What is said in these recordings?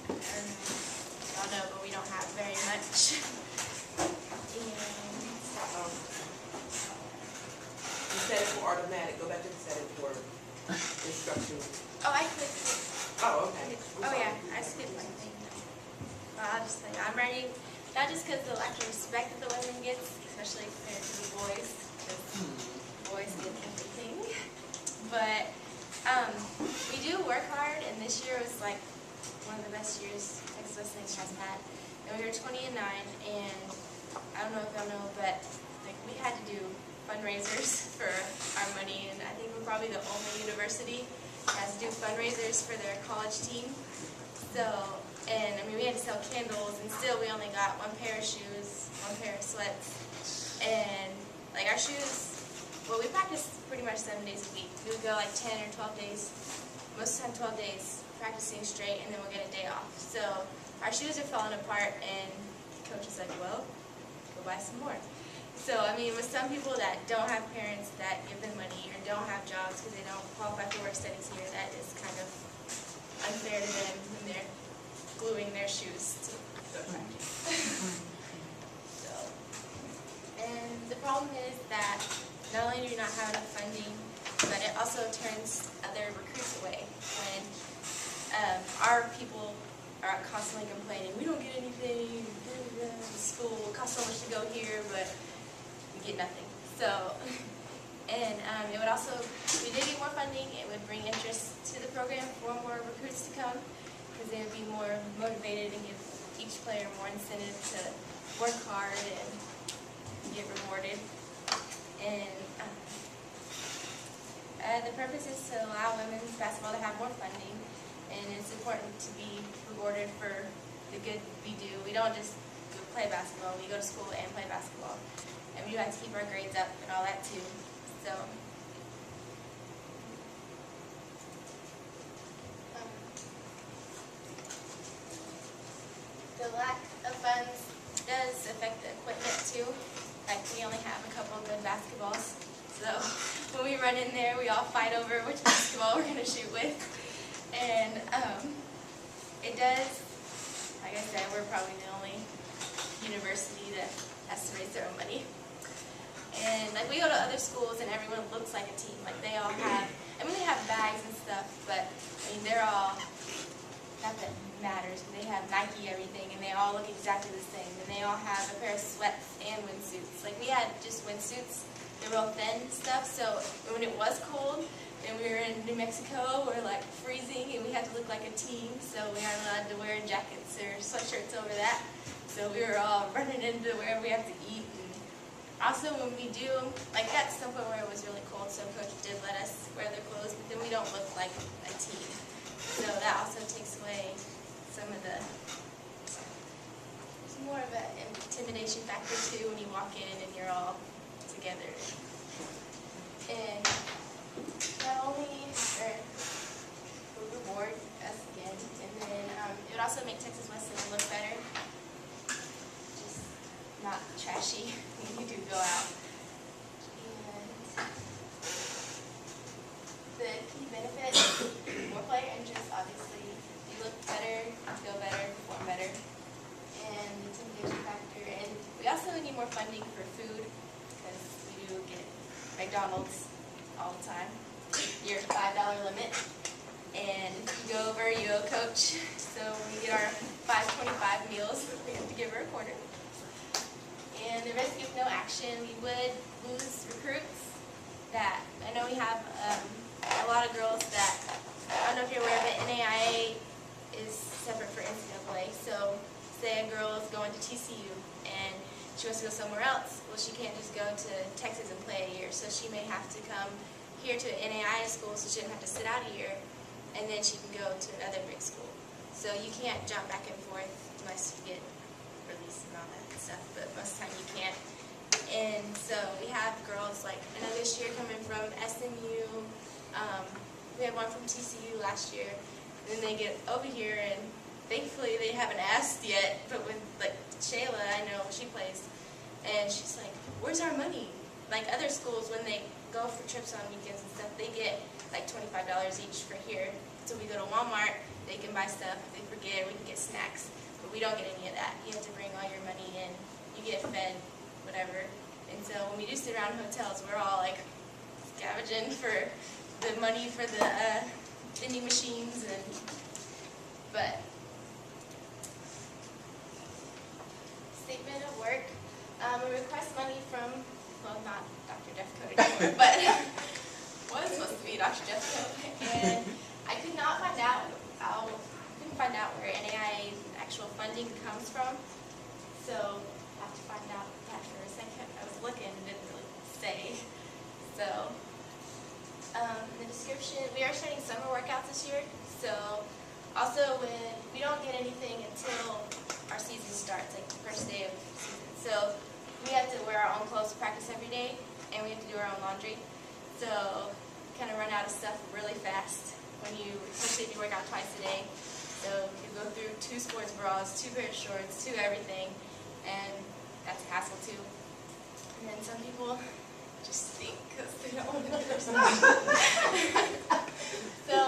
Y'all know, but we don't have very much. The setting for automatic. Go back to the setting for instruction. Oh, I clicked it. Oh, okay. Oh yeah, I skipped my thing. Well, I'll just tell you, I'm ready, not just because of the lack of respect that the women get, especially compared to the boys, because boys get everything. But we do work hard, and this year was like one of the best years Texas Wrestling has had. And we were 20-9, and I don't know if y'all know, but like we had to do fundraisers for our money, and I think we're probably the only university that has to do fundraisers for their college team. So, and I mean, we had to sell candles, and still we only got one pair of shoes, one pair of sweats, and like our shoes, well, we practiced pretty much 7 days a week. We would go like 10 or 12 days, most of the time 12 days, practicing straight, and then we'll get a day off. So our shoes are falling apart, and the coach is like, well, go buy some more. So, I mean, with some people that don't have parents that give them money or don't have jobs because they don't qualify for work studies here, that is kind of unfair to them when they're gluing their shoes to practice. So, and the problem is that not only do you not have enough funding, but it also turns other recruits away when our people are constantly complaining, we don't get anything, the school costs so much to go here, but we get nothing. So, and it would also, if we did get more funding, it would bring interest to the program for more recruits to come, because they would be more motivated and give each player more incentive to work hard and get rewarded. And the purpose is to allow women's basketball to have more funding, and it's important to be rewarded for the good we do. We don't just play basketball, we go to school and play basketball. And we do have to keep our grades up and all that too. So, the lack of funds does affect the equipment too. Like, we only have a couple of good basketballs. So, when we run in there, we all fight over which basketball we're going to shoot with. And it does, like I said, we're probably the only university that has to raise their own money. And like we go to other schools and everyone looks like a team. Like they all have, I mean they have bags and stuff, but I mean they're all, not that it matters, but they have Nike everything and they all look exactly the same. And they all have a pair of sweats and windsuits. Like we had just windsuits, they're real thin stuff, so when it was cold and we were in New Mexico, we're like freezing and we had to look like a team, so we aren't allowed to wear jackets or sweatshirts over that. So we were all running into wherever we have to eat. And also when we do, like got to some point where it was really cold, so Coach did let us wear their clothes, but then we don't look like a team. So that also takes away some of the, it's more of an intimidation factor too when you walk in and you're all together. And not only would reward us again, and then it would also make Texas Wesleyan look better. Not trashy when you do go out. And the key benefit, more player interest, obviously. You look better, feel better, perform better. And the intimidation factor. And we also need more funding for food because we do get McDonald's all the time. Your $5 limit. And if you go over, you owe Coach. So when we get our $5.25 meals, we have to give her a quarter. And the risk of no action, we would lose recruits that, I know we have a lot of girls that, I don't know if you're aware, but NAIA is separate for NCAA. So say a girl is going to TCU and she wants to go somewhere else, well she can't just go to Texas and play a year. So she may have to come here to an NAIA school so she doesn't have to sit out a year, and then she can go to another big school. So you can't jump back and forth unless you get released and all that stuff, but most of the time you can't. And so we have girls like, I know this year coming from SMU, we had one from TCU last year, and then they get over here and thankfully they haven't asked yet, but when like Shayla, I know she plays, and she's like, where's our money? Like other schools, when they go for trips on weekends and stuff, they get like $25 each for here. So we go to Walmart, they can buy stuff. If they forget, we can get snacks. But we don't get any of that. You have to bring all your money in. You get fed, whatever. And so when we do sit around in hotels, we're all like scavenging for the money for the vending machines but statement of work. We request money from, well, not Dr. Defco anymore, but was supposed to be Dr. Defco. And I couldn't find out where NAIA's actual funding comes from. So I have to find out that for a second. I was looking and didn't really say. So in the description, we are starting summer workouts this year. So also we don't get anything until our season starts, like the first day of season. So we have to wear our own clothes to practice every day, and we have to do our own laundry. So kind of run out of stuff really fast especially if you work out twice a day. So you go through 2 sports bras, 2 pairs of shorts, 2 everything, and that's a hassle too. And then some people just stink because they don't want to do their stuff. So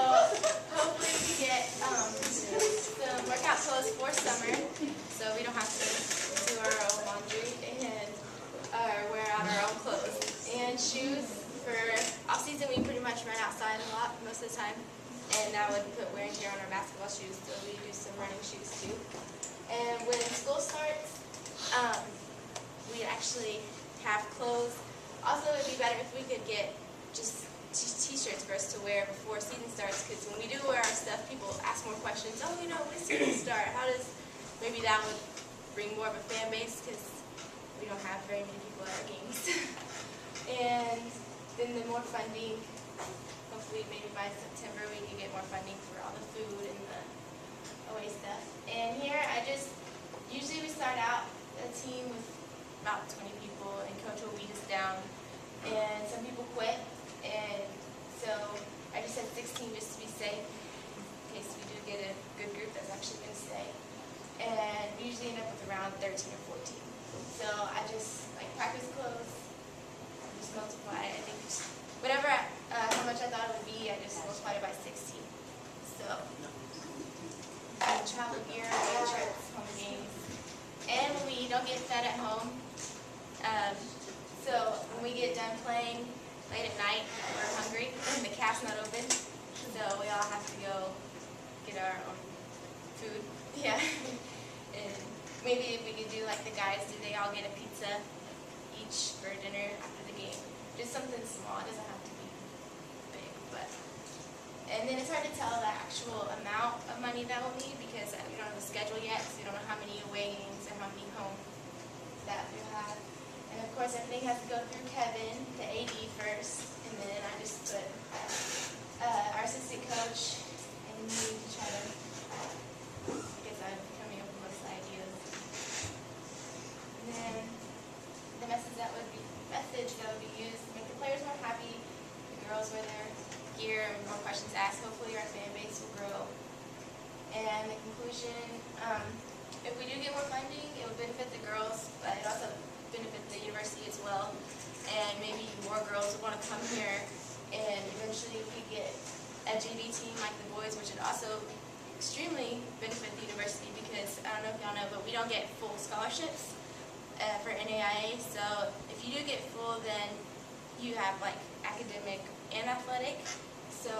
hopefully we get some workout clothes for summer, so we don't have to do our own laundry and wear out our own clothes. And shoes, for off season we pretty much run outside a lot most of the time, and that would put wear and tear on our basketball shoes, so we do some running shoes too. And when school starts, we actually have clothes. Also, it'd be better if we could get just t-shirts for us to wear before season starts, because when we do wear our stuff, people ask more questions. Oh, when does season start? Maybe that would bring more of a fan base, because we don't have very many people at our games. And then the more funding, hopefully maybe by September we can get more funding for all the food and the away stuff. And here usually we start out a team with about 20 people, and coach will weed us down. And some people quit, and so I just said 16 just to be safe, in case we do get a good group that's actually going to stay. And we usually end up with around 13 or 14. So I just practice clothes, I just multiply, I think whatever, how much I thought it would be, I just multiplied it by 16. So, travel gear, away trips, home games. And we don't get fed at home. So when we get done playing late at night, we're hungry and the camp's not open. So we all have to go get our own food. Yeah. And maybe if we could do like the guys do, they all get a pizza each for dinner after the game. Just something small. It doesn't have to be big, but. And then it's hard to tell the actual amount of money that we'll need, because we don't have a schedule yet, so we don't know how many away games and how many home that we'll have. And of course, everything has to go through Kevin, the AD first, and then I just put our assistant coach and me to try to, I guess I'm coming up with most ideas. And then the message that would be used to make the players more happy, the girls wear their gear, and more questions asked. Hopefully our fan base will grow. And the conclusion, if we do get more funding, it would benefit the girls, but it also benefit the university as well. And maybe more girls would want to come here, and eventually if we get a JV team like the boys, which would also extremely benefit the university, because I don't know if y'all know, but we don't get full scholarships for NAIA. So if you do get full, then you have like academic and athletic. So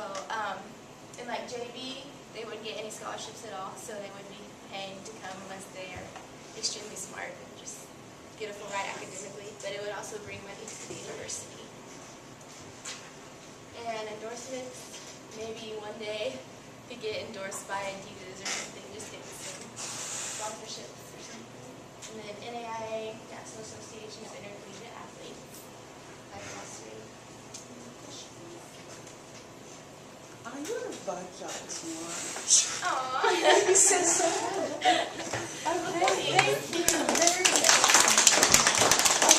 in like JV, they wouldn't get any scholarships at all, so they would be paying to come unless they are extremely smart and just get a full ride academically. But it would also bring money to the university. And endorsements, maybe one day to get endorsed by Adidas or something, just get some sponsorships or something. And then NAIA, National Association of Intercollegiate Athletes. That's last week. Are you in a budge on this one? Aww. You said so. Thank you.